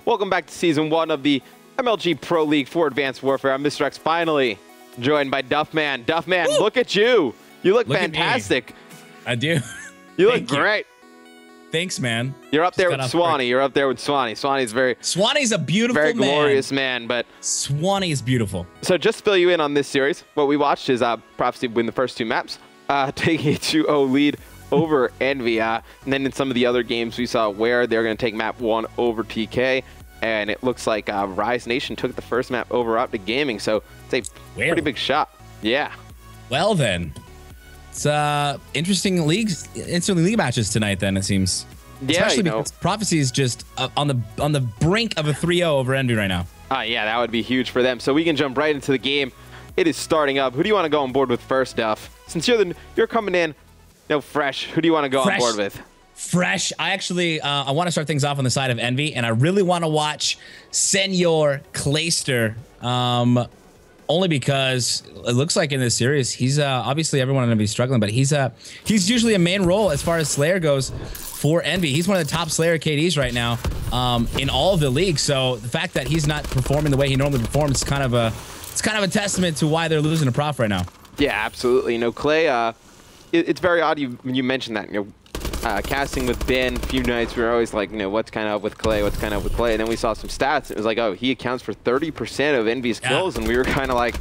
Welcome back to Season 1 of the MLG Pro League for Advanced Warfare. I'm Mr. X, finally joined by Duffman. Duffman, woo! Look at you. You look fantastic. I do. You look great. Thanks, man. You're up there with Swanee. You're up there with Swanee. Swanee's a beautiful very man. glorious man, but Swanee is beautiful. So just to fill you in on this series, what we watched is Prophecy win the first two maps, taking a 2-0 lead over EnVy. And then in some of the other games, we saw where they're going to take map 1 over TK. And it looks like Rise Nation took the first map over Optic Gaming. So it's a pretty big shot. Yeah. Well, then. It's interesting league matches tonight, then, it seems. Yeah, especially because Prophecy is just on the brink of a 3-0 over EnVy right now. Yeah, that would be huge for them. So we can jump right into the game. It is starting up. Who do you want to go on board with first, Duff? Since you're coming in, fresh. Who do you want to go on board with? Fresh. I actually I want to start things off on the side of EnVy, and I really want to watch Senor Clayster. Only because it looks like in this series, he's obviously everyone going to be struggling, but he's usually a main role as far as Slayer goes for EnVy. He's one of the top Slayer KDs right now in all of the leagues. So the fact that he's not performing the way he normally performs is kind of a testament to why they're losing to Prof right now. Yeah, absolutely. Clay. It's very odd you mentioned that. Casting with Ben, a few nights, we were always like, what's kind of up with Clay? What's kind of up with Clay? And then we saw some stats. It was like, oh, he accounts for 30% of EnVy's kills, and we were kind of like,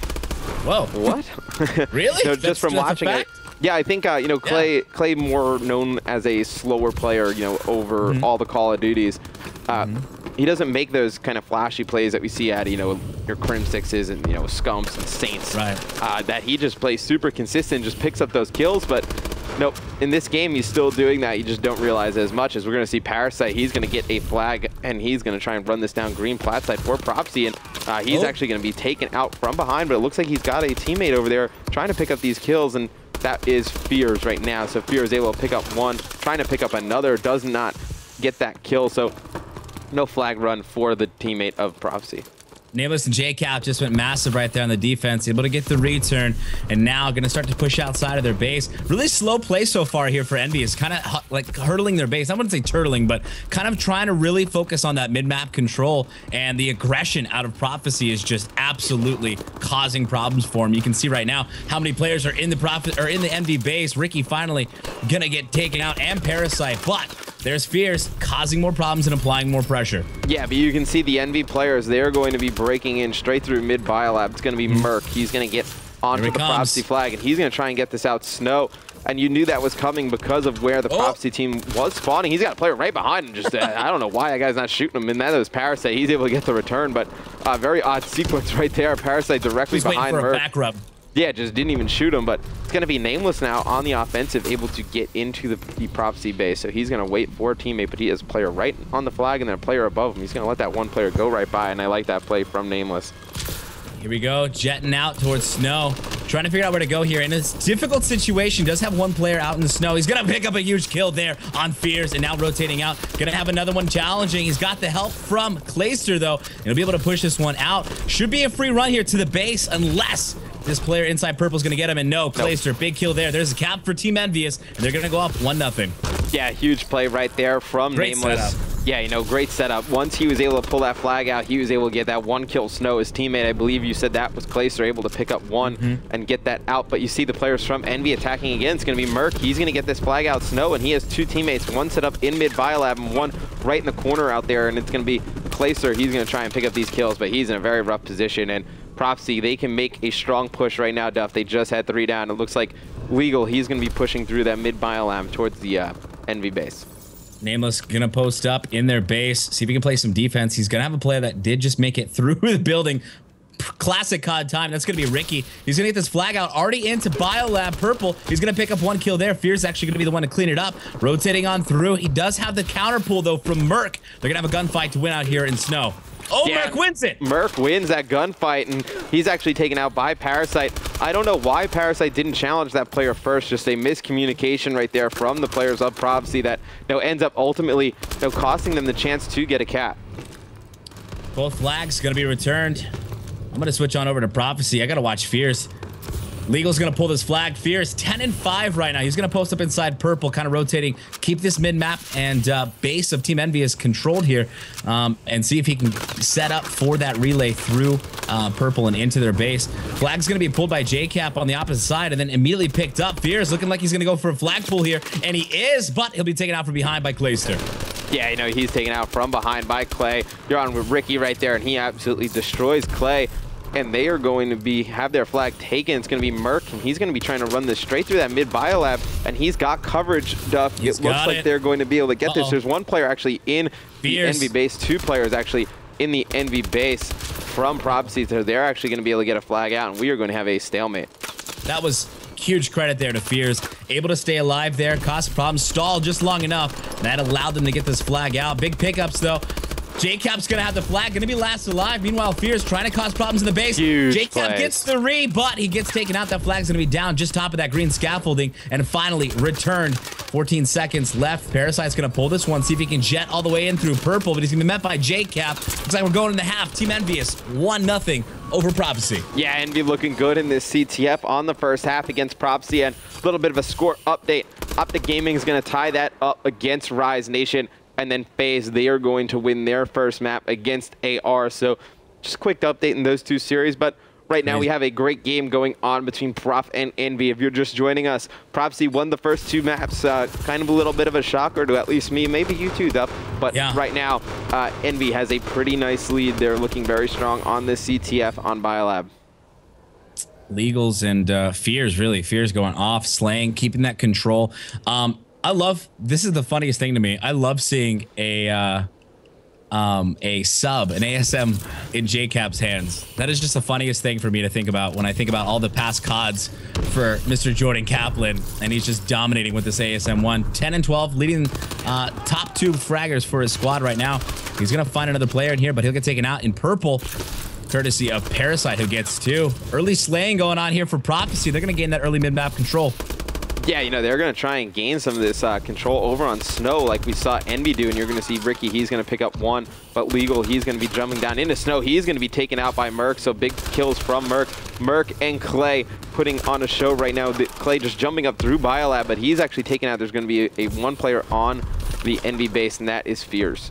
whoa, what? Really? Just from watching it. Yeah, I think Clay more known as a slower player, over all the Call of Duties. He doesn't make those kind of flashy plays that we see at your Crim Sixes and Scumps and Saints. Right. That he just plays super consistent, just picks up those kills, but. Nope. In this game, he's still doing that. You just don't realize as much as we're going to see Parasite. He's going to get a flag, and he's going to try and run this down green plat side for Prophecy, and he's actually going to be taken out from behind, but it looks like he's got a teammate over there trying to pick up these kills, and that is Fears right now. So Fears is able to pick up one, trying to pick up another, does not get that kill, so no flag run for the teammate of Prophecy. Nameless and JCap just went massive right there on the defense, able to get the return, and now going to start to push outside of their base. Really slow play so far here for EnVy. Is kind of like hurdling their base. I wouldn't say turtling, but kind of trying to really focus on that mid-map control, and the aggression out of Prophecy is just absolutely causing problems for him. You can see right now how many players are in the EnVy base. Ricky finally gonna get taken out, and Parasite, but there's Fears causing more problems and applying more pressure. Yeah, but you can see the EnVy players, they're going to be breaking in straight through mid biolab. It's going to be Merc. He's going to get onto the Prophecy flag, and he's going to try and get this out Snow. And you knew that was coming because of where the Prophecy team was spawning. He's got a player right behind him. Just I don't know why that guy's not shooting him. And that was Parasite. He's able to get the return, but very odd sequence right there. Parasite directly behind Merc. Back rub. Yeah, just didn't even shoot him, but it's going to be Nameless now on the offensive, able to get into the Prophecy base. So he's going to wait for a teammate, but he has a player right on the flag and then a player above him. He's going to let that one player go right by, and I like that play from Nameless. Here we go, jetting out towards Snow. Trying to figure out where to go here. In this difficult situation, does have one player out in the snow. He's going to pick up a huge kill there on Fears, and now rotating out. Going to have another one challenging. He's got the help from Clayster, though. He'll be able to push this one out. Should be a free run here to the base, unless this player inside purple is going to get him. And no, Clayster, big kill there. There's a cap for Team EnVyous, and they're going to go up 1-0. Yeah, huge play right there from Nameless. Setup. Yeah, great setup. Once he was able to pull that flag out, he was able to get that one kill Snow. His teammate, I believe you said that was Clayster, able to pick up one and get that out. But you see the players from EnVy attacking again. It's going to be Merc. He's going to get this flag out Snow, and he has two teammates, one set up in mid biolab and one right in the corner out there. And it's going to be Clayster. He's going to try and pick up these kills, but he's in a very rough position. And Prophecy, they can make a strong push right now, Duff. They just had 3 down. It looks like Legal, he's going to be pushing through that mid biolab towards the EnVy base. Nameless gonna post up in their base, see if he can play some defense. He's gonna have a player that did just make it through the building. Classic COD time. That's gonna be Ricky. He's gonna get this flag out already into Biolab purple. He's gonna pick up one kill there. Fear's actually gonna be the one to clean it up. Rotating on through. He does have the counter pull though from Merc. They're gonna have a gunfight to win out here in Snow. Oh, yeah, Merc wins it. Merc wins that gunfight, and he's actually taken out by Parasite. I don't know why Parasite didn't challenge that player first. Just a miscommunication right there from the players of Prophecy that ends up ultimately costing them the chance to get a cap. Both flags gonna be returned. I'm gonna switch on over to Prophecy. I gotta watch Fears. Legal's going to pull this flag. Fierce 10-5 right now. He's going to post up inside purple, kind of rotating, keep this mid-map and base of Team EnVy is controlled here, and see if he can set up for that relay through purple and into their base. Flag's going to be pulled by JCap on the opposite side and then immediately picked up. Fierce looking like he's going to go for a flag pull here, and he is, but he'll be taken out from behind by Clayster. Yeah, you know, he's taken out from behind by Clay. You're on with Ricky right there, and he absolutely destroys Clay. And they are going to have their flag taken. It's going to be Merc, and he's going to be trying to run this straight through that mid biolab, and he's got coverage, Duff. It looks like they're going to be able to get this. There's one player actually in the EnVy base, two players actually in the EnVy base from Prophecy, so they're actually going to be able to get a flag out, and we are going to have a stalemate. That was huge credit there to Fears. Able to stay alive there, caused problems, stalled just long enough. That allowed them to get this flag out. Big pickups, though. JCap's gonna have the flag, gonna be last alive. Meanwhile, Fears trying to cause problems in the base. JCap gets the re, but he gets taken out. That flag's gonna be down just top of that green scaffolding, and finally returned. 14 seconds left. Parasite's gonna pull this one, see if he can jet all the way in through purple, but he's gonna be met by JCap. Looks like we're going into half. Team EnVyous 1-0 over Prophecy. Yeah, EnVy looking good in this CTF on the first half against Prophecy, and a little bit of a score update. Optic Gaming is gonna tie that up against Rise Nation. And then FaZe, they are going to win their first map against AR. So just quick update in those two series. But right now we have a great game going on between Prof and EnVy. If you're just joining us, Prophecy won the first two maps. Kind of a little bit of a shocker to at least me, maybe you too, Duff. But right now, EnVy has a pretty nice lead. They're looking very strong on this CTF on Biolab. Legals and Fears, really. Fears going off, slaying, keeping that control. This is the funniest thing to me. I love seeing a sub, an ASM in JCap's hands. That is just the funniest thing for me to think about when I think about all the past CODs for Mr. Jordan Kaplan, and he's just dominating with this ASM-1. 10-12, leading top two fraggers for his squad right now. He's going to find another player in here, but he'll get taken out in purple, courtesy of Parasite, who gets two. Early slaying going on here for Prophecy. They're going to gain that early mid-map control. Yeah, you know, they're going to try and gain some of this control over on Snow like we saw EnVy do, and you're going to see Ricky, he's going to pick up one, but Legal, he's going to be jumping down into Snow. He's going to be taken out by Merc, so big kills from Merc. Merc and Clay putting on a show right now. Clay just jumping up through Biolab, but he's actually taken out. There's going to be a one player on the EnVy base, and that is Fears.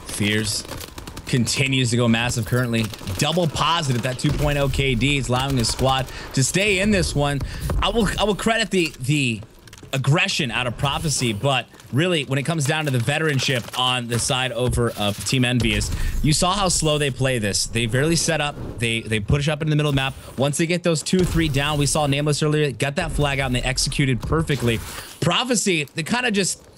Fears continues to go massive currently. Double positive, that 2.0 KD is allowing his squad to stay in this one. I will credit the aggression out of Prophecy, but really when it comes down to the veteranship on the side over of Team EnVyous, you saw how slow they play this. They barely set up, they push up in the middle of the map. Once they get those 2-3 down, we saw Nameless earlier, got that flag out and they executed perfectly. Prophecy, they kind of just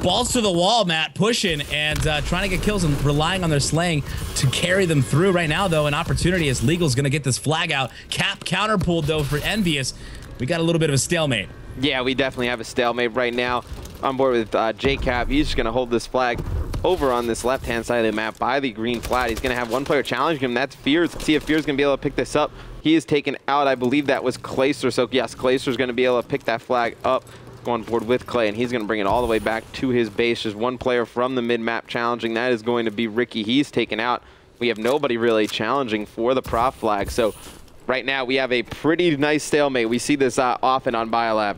balls to the wall, Matt, pushing and trying to get kills and relying on their slaying to carry them through. Right now, though, an opportunity as Legal's going to get this flag out. Cap counter-pulled, though, for EnVyous. We got a little bit of a stalemate. Yeah, we definitely have a stalemate right now. On board with JCap, he's just going to hold this flag over on this left-hand side of the map by the green flag. He's going to have one player challenging him. That's Fears. Let's see if Fears is going to be able to pick this up. He is taken out. I believe that was Clayster. So, yes, Clayster's going to be able to pick that flag up. On board with Clay, and he's going to bring it all the way back to his base. Just one player from the mid-map challenging. That is going to be Ricky. He's taken out. We have nobody really challenging for the Prof flag. So right now we have a pretty nice stalemate. We see this often on Biolab.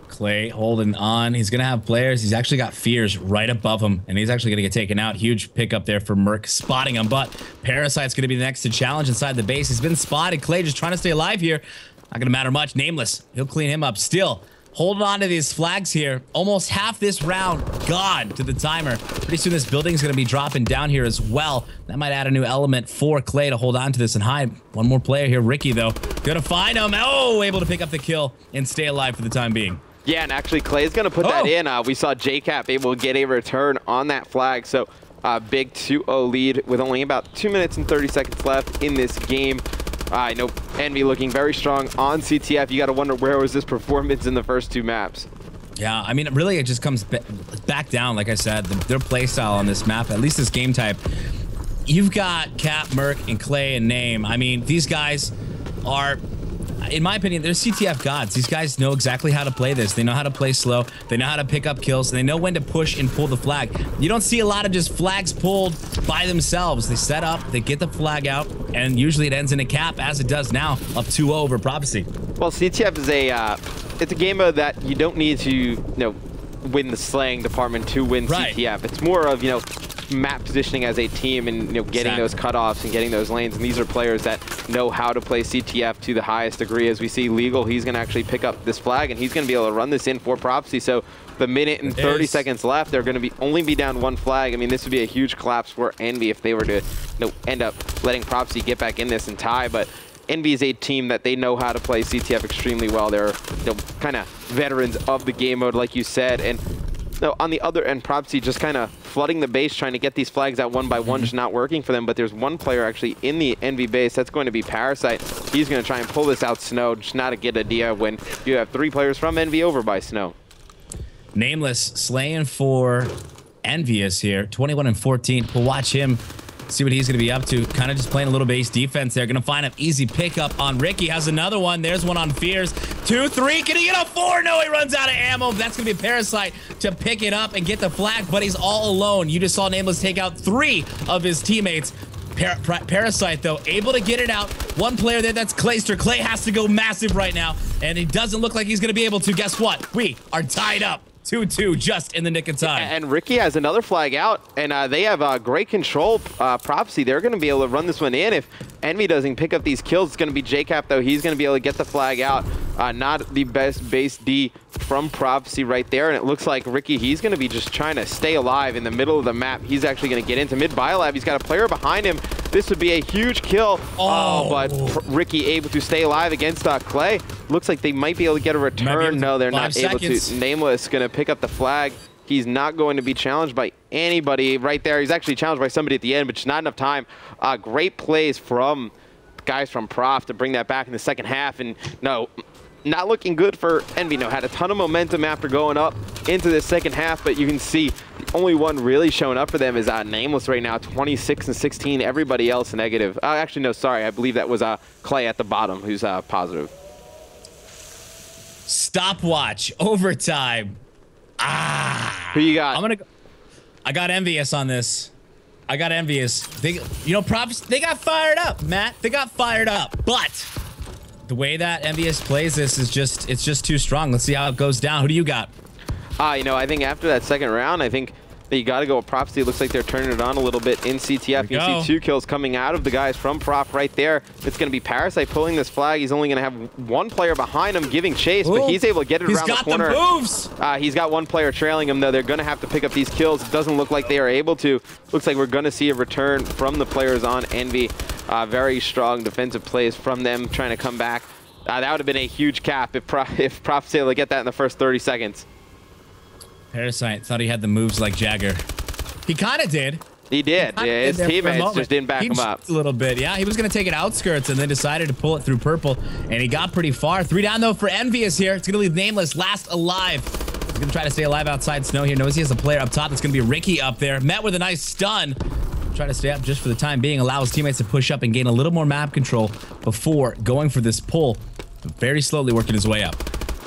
Clay holding on. He's going to have players. He's actually got Fears right above him, and he's actually going to get taken out. Huge pickup there for Merc, spotting him, but Parasite's going to be the next to challenge inside the base. He's been spotted. Clay just trying to stay alive here. Not going to matter much. Nameless, he'll clean him up. Still holding on to these flags here. Almost half this round gone to the timer. Pretty soon this building's going to be dropping down here as well. That might add a new element for Clay to hold on to this and hide. One more player here, Ricky, though. Going to find him. Oh, able to pick up the kill and stay alive for the time being. Yeah, and actually Clay's going to put that in. We saw JCap able to get a return on that flag. So big 2-0 lead with only about 2 minutes and 30 seconds left in this game. I know EnVy looking very strong on CTF. You got to wonder, where was this performance in the first two maps? Yeah, I mean, really, it just comes back down, like I said, their play style on this map, at least this game type. You've got Cap, Merc, and Clay and Name. I mean, these guys are in my opinion, they're CTF gods. These guys know exactly how to play this. They know how to play slow. They know how to pick up kills. And they know when to push and pull the flag. You don't see a lot of just flags pulled by themselves. They set up, they get the flag out, and usually it ends in a cap, as it does now, up 2-0 over Prophecy. Well, CTF is it's a game mode that you don't need to, win the slaying department to win CTF. It's more of, map positioning as a team and getting those cutoffs and getting those lanes. And these are players that know how to play CTF to the highest degree. As we see Legal, he's going to actually pick up this flag and he's going to be able to run this in for Prophecy. So the minute and 30 seconds left, they're going to only be down 1 flag. I mean, this would be a huge collapse for EnVy if they were to end up letting Prophecy get back in this and tie. But EnVy is a team that they know how to play CTF extremely well. They're kind of veterans of the game mode, like you said. And on the other end, Prophecy just kind of flooding the base, trying to get these flags out one by one, just not working for them. But there's one player actually in the EnVy base. That's going to be Parasite. He's going to try and pull this out Snow. Just not a good idea when you have 3 players from EnVy over by Snow. Nameless slaying for Envious here, 21-14. We'll watch him, see what he's going to be up to. Kind of just playing a little base defense there. Going to find an easy pickup on Ricky. Has another one. There's one on Fears. 2, 3. Can he get a 4? No, he runs out of ammo. That's going to be Parasite to pick it up and get the flag, but he's all alone. You just saw Nameless take out 3 of his teammates. Parasite, though, able to get it out. One player there, that's Clayster. Clay has to go massive right now, and it doesn't look like he's going to be able to. Guess what? We are tied up. 2-2 just in the nick of time. And Ricky has another flag out, and they have great control. Prophecy, they're going to be able to run this one in. If EnVy doesn't pick up these kills, it's going to be JCap, though. He's going to be able to get the flag out. Not the best base D from Prophecy right there, and it looks like Ricky, he's going to be just trying to stay alive in the middle of the map. He's actually going to get into mid-biolab. He's got a player behind him. This would be a huge kill. But Ricky able to stay alive against Clay. Looks like they might be able to get a return. No, they're not able to. Nameless going to pick up the flag. He's not going to be challenged by anybody right there. He's actually challenged by somebody at the end, but just not enough time. Great plays from guys from Prof to bring that back in the second half. And no, not looking good for EnVy. No, had a ton of momentum after going up into the second half, but you can see the only one really showing up for them is Nameless right now, 26-16. Everybody else negative. Actually, no, sorry. I believe that was Clay at the bottom who's positive. Stopwatch, overtime. Who you got? I got Envious on this. I got Envious. Props, they got fired up, Matt. They got fired up. But the way that Envious plays this is it's just too strong. Let's see how it goes down. Who do you got? I think after that second round, I think that you got to go with Prophecy. It looks like they're turning it on a little bit in CTF. You can see 2 kills coming out of the guys from Prof right there. It's going to be Parasite pulling this flag. He's only going to have 1 player behind him giving chase, but he's able to get it around the corner. He's got the moves. He's got 1 player trailing him, though. They're going to have to pick up these kills. It doesn't look like they are able to. Looks like we're going to see a return from the players on EnVy. Very strong defensive plays from them trying to come back. That would have been a huge cap if Prof was able to get that in the first 30 seconds. Parasite thought he had the moves like Jagger. He kind of did. He did. Yeah, his teammates just didn't back him up. A little bit. Yeah, he was going to take it outskirts and then decided to pull it through purple, and he got pretty far. 3 down, though, for Envious here. It's going to leave Nameless last alive. He's going to try to stay alive outside Snow here. Knows he has a player up top. It's going to be Ricky up there. Met with a nice stun. Try to stay up just for the time being. Allow his teammates to push up and gain a little more map control before going for this pull. Very slowly working his way up.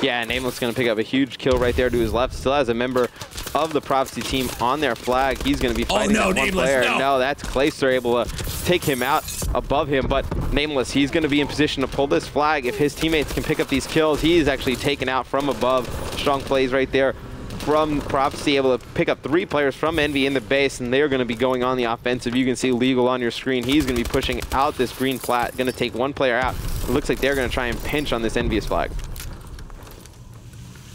Yeah, Nameless going to pick up a huge kill right there to his left. Still has a member of the Prophecy team on their flag. He's going to be fighting that one Nameless, player. No, no, that's Clayster able to take him out above him. But Nameless, he's going to be in position to pull this flag. If his teammates can pick up these kills, he is actually taken out from above. Strong plays right there from Prophecy, able to pick up 3 players from EnVy in the base, and they're going to be going on the offensive. You can see Legal on your screen. He's going to be pushing out this green plat, going to take 1 player out. It looks like they're going to try and pinch on this Envious flag.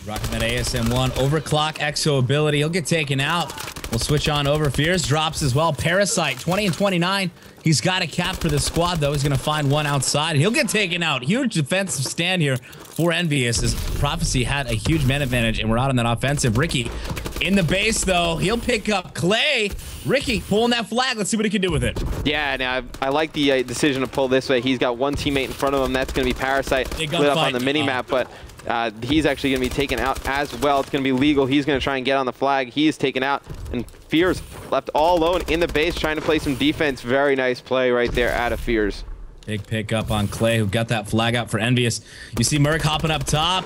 Rocking that ASM1 overclock exo ability. He'll get taken out. We'll switch on over. Fears drops as well. Parasite 20-29. He's got a cap for the squad, though. He's going to find 1 outside. He'll get taken out. Huge defensive stand here for Envious, as Prophecy had a huge man advantage, and we're out on that offensive. Ricky in the base, though. He'll pick up Clay. Ricky pulling that flag. Let's see what he can do with it. Yeah, and I like the decision to pull this way. He's got 1 teammate in front of him. That's going to be Parasite lit up on the mini-map, but he's actually going to be taken out as well. It's going to be Legal. He's going to try and get on the flag. He is taken out, and Fears left all alone in the base trying to play some defense. Very nice play right there out of Fears. Big pick up on Clay, who got that flag out for EnVyUs. You see Merc hopping up top.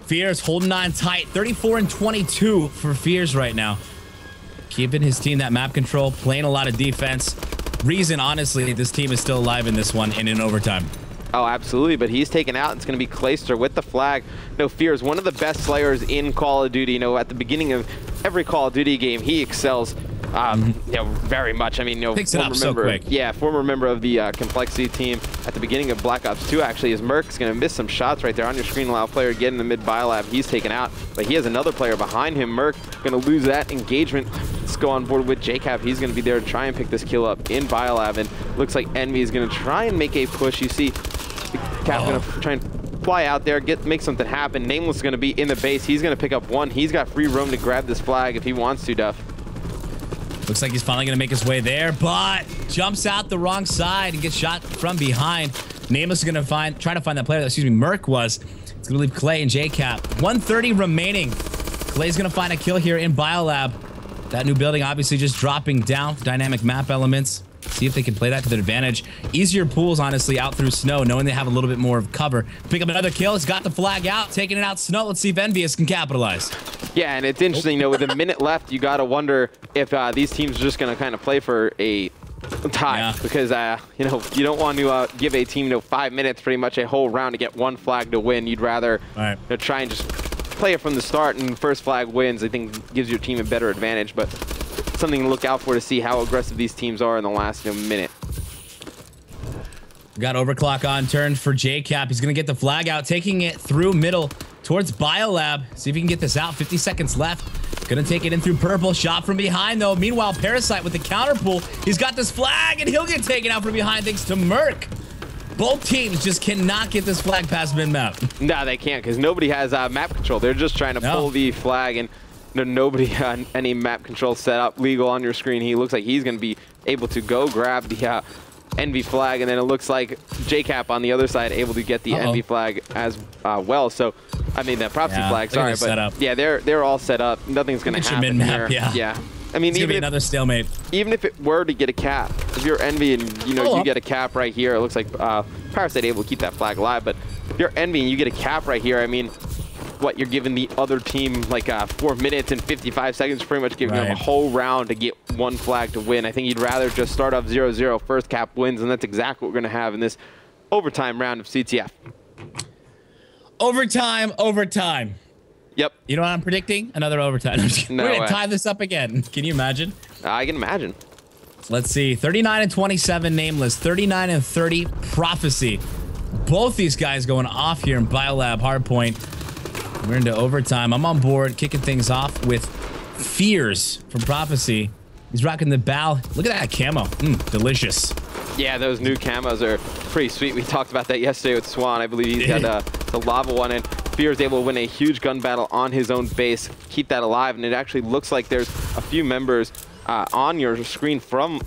Fears holding on tight. 34 and 22 for Fears right now. Keeping his team that map control, playing a lot of defense. Reason, honestly, this team is still alive in this one and in overtime. Oh, absolutely, but he's taken out. It's going to be Clayster with the flag. No, Fears, one of the best slayers in Call of Duty. You know, at the beginning of every Call of Duty game, he excels you know, very much. I mean, you know, picks it up so quick. Yeah, former member of the Complexity team at the beginning of Black Ops 2, actually, is Merc's going to miss some shots right there on your screen. Allow player get in the mid biolab. He's taken out, but he has another player behind him. Merc going to lose that engagement. Let's go on board with JCap. He's going to be there to try and pick this kill up in biolab, and looks like EnVy is going to try and make a push. You see Cap going to try and fly out there, make something happen. Nameless is going to be in the base. He's going to pick up one. He's got free roam to grab this flag if he wants to, Duff. Looks like he's finally going to make his way there, but jumps out the wrong side and gets shot from behind. Nameless is going to try to find that player that, excuse me, Merc was. It's going to leave Clay and JCap. 130 remaining. Clay's going to find a kill here in Biolab. That new building obviously just dropping down. Dynamic map elements. See if they can play that to their advantage. Easier pools, honestly, out through snow, knowing they have a little bit more of cover. Pick up another kill. He's got the flag out, taking it out snow. Let's see if EnVyUs can capitalize. Yeah, and it's interesting, you know, with a minute left, you got to wonder if these teams are just going to kind of play for a tie, because, you know, you don't want to give a team, you know, 5 minutes, pretty much a whole round to get one flag to win. You'd rather you know, try and just play it from the start, and first flag wins. I think gives your team a better advantage, but something to look out for to see how aggressive these teams are in the last minute. Got overclock on turn for JCap. He's going to get the flag out, taking it through middle towards Biolab. See if he can get this out. 50 seconds left. Going to take it in through purple. Shot from behind, though. Meanwhile, Parasite with the counter pull. He's got this flag, and he'll get taken out from behind thanks to Merc. Both teams just cannot get this flag past mid-map. No, they can't, because nobody has map control. They're just trying to pull the flag, and nobody had any map control set up legal on your screen. He looks like he's going to be able to go grab the EnVy flag, and then it looks like JCap on the other side able to get the EnVy flag as well. So, I mean, the Prophecy flag, sorry, but yeah, they're all set up. Nothing's going to happen here. Yeah. I mean, even another stalemate. Even if it were to get a cap, if you're EnVy and you get a cap right here, it looks like Parasite able to keep that flag alive. But if you're EnVy and you get a cap right here, I mean, what, you're giving the other team like 4 minutes and 55 seconds, pretty much giving them a whole round to get one flag to win. I think you'd rather just start off 0-0, first cap wins, and that's exactly what we're going to have in this overtime round of CTF. Overtime. Yep. You know what I'm predicting? Another overtime. No We're going to tie this up again. Can you imagine? I can imagine. Let's see. 39 and 27 Nameless. 39 and 30 Prophecy. Both these guys going off here in Biolab Hardpoint. We're into overtime. I'm on board, kicking things off with Fears from Prophecy. He's rocking the bow. Look at that camo. Delicious. Yeah, those new camos are pretty sweet. We talked about that yesterday with Swan. I believe he's got the lava one, and Fears able to win a huge gun battle on his own base, keep that alive, and it actually looks like there's a few members on your screen from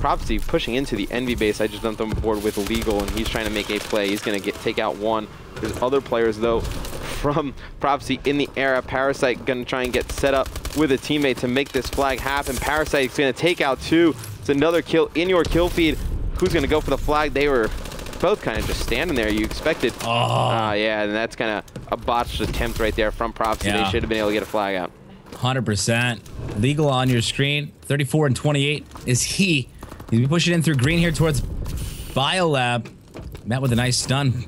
Prophecy pushing into the EnVy base. I just dumped him aboard with Legal, and he's trying to make a play. He's going to take out one. There's other players, though, from Prophecy in the area. Parasite going to try and get set up with a teammate to make this flag happen. Parasite's going to take out two. It's another kill in your kill feed. Who's going to go for the flag? They were both kind of just standing there. You expected. Yeah, and that's kind of a botched attempt right there from Prophecy. They should have been able to get a flag out. 100%. Legal on your screen. 34 and 28 is he. He's pushing in through green here towards Biolab. Met with a nice stun.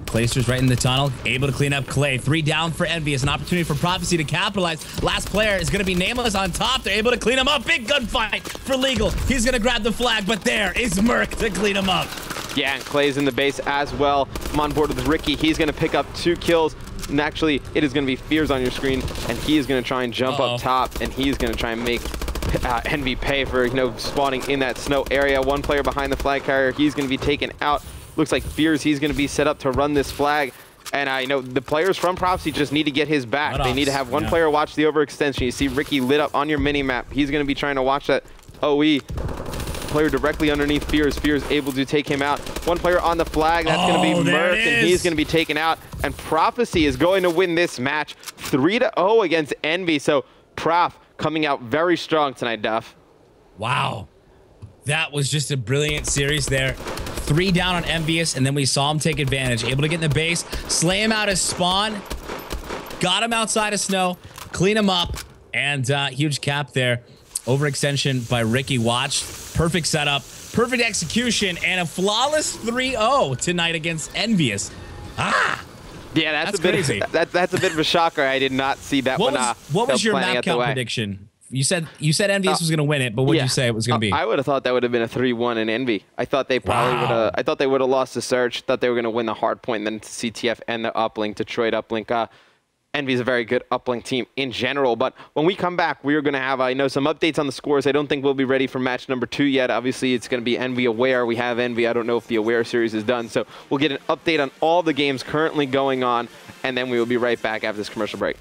Clayster's right in the tunnel, able to clean up Clay. 3 down for EnVy. It's an opportunity for Prophecy to capitalize. Last player is going to be Nameless on top. They're able to clean him up. Big gunfight for Legal. He's going to grab the flag, but there is Merc to clean him up. Yeah, and Clay's in the base as well. I'm on board with Ricky. He's going to pick up 2 kills. And actually, it is going to be Fears on your screen, and he is going to try and jump up top, and he's going to try and make EnVy pay for, spawning in that snow area. One player behind the flag carrier. He's going to be taken out. Looks like Fears, he's going to be set up to run this flag. And I know the players from Prophecy just need to get his back. They need to have one player watch the overextension. You see Ricky lit up on your mini-map. He's going to be trying to watch that OE. Player directly underneath Fears. Fears able to take him out. One player on the flag. That's going to be Merc, and he's going to be taken out. And Prophecy is going to win this match 3-0 against EnVy. So Prof coming out very strong tonight, Duff. Wow. That was just a brilliant series there. 3 down on Envious, and then we saw him take advantage. Able to get in the base, slay him out his spawn. Got him outside of snow, clean him up, and huge cap there. Overextension by Ricky. Watch. Perfect setup, perfect execution, and a flawless 3-0 tonight against Envious. Yeah, that's a crazy. That's a bit of a shocker. I did not see that one. What was your map count prediction? You said Envious was going to win it, but what did you say it was going to be? I would have thought that would have been a 3-1 in EnVy. I thought they probably would have. I thought they would have lost the Surge. Thought they were going to win the hard point, and then CTF and the uplink, Detroit uplink. EnVy's a very good uplink team in general. But when we come back, we are going to have, I know, some updates on the scores. I don't think we'll be ready for match number 2 yet. Obviously, it's going to be EnVy Aware. We have EnVy. I don't know if the Aware series is done. So we'll get an update on all the games currently going on, and then we will be right back after this commercial break.